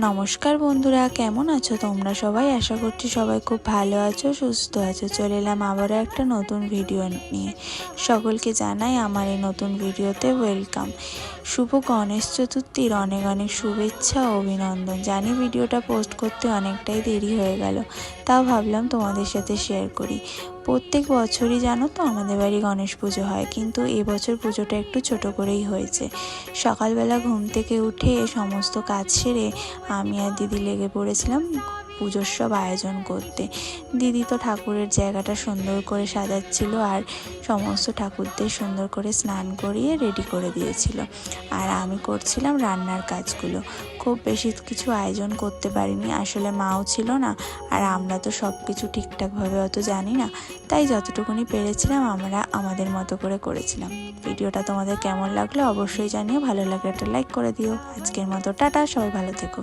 নমস্কার বন্ধুরা, কেমন আছো তোমরা সবাই? আশা করছি সবাই খুব ভালো আছো, সুস্থ আছো। চলে এলাম আবারও একটা নতুন ভিডিও নিয়ে। সকলকে জানাই আমার এই নতুন ভিডিওতে ওয়েলকাম। শুভ গণেশ চতুর্থীর অনেক অনেক শুভেচ্ছা ও অভিনন্দন। জানি ভিডিওটা পোস্ট করতে অনেকটাই দেরি হয়ে গেল, তাও ভাবলাম তোমাদের সাথে শেয়ার করি। প্রত্যেক বছরই জানো তো আমাদের বাড়ি গণেশ পুজো হয়, কিন্তু এবছর পুজোটা একটু ছোট করেই হয়েছে। সকালবেলা ঘুম থেকে উঠে সমস্ত কাজ সেরে আমি আর দিদি লেগে পড়েছিলাম পুজোর সব আয়োজন করতে। দিদি তো ঠাকুরের জায়গাটা সুন্দর করে সাজাচ্ছিল আর সমস্ত ঠাকুরদের সুন্দর করে স্নান করিয়ে রেডি করে দিয়েছিল, আর আমি করছিলাম রান্নার কাজগুলো। খুব বেশি কিছু আয়োজন করতে পারিনি, আসলে মাও ছিল না, আর আমরা তো সব কিছু ঠিকঠাকভাবে অত জানি না, তাই যতটুকুনি পেরেছিলাম আমরা আমাদের মতো করে করেছিলাম। ভিডিওটা তোমাদের কেমন লাগলো অবশ্যই জানিও, ভালো লাগলে একটা লাইক করে দিও। আজকের মতো টাটা, সবাই ভালো থেকো।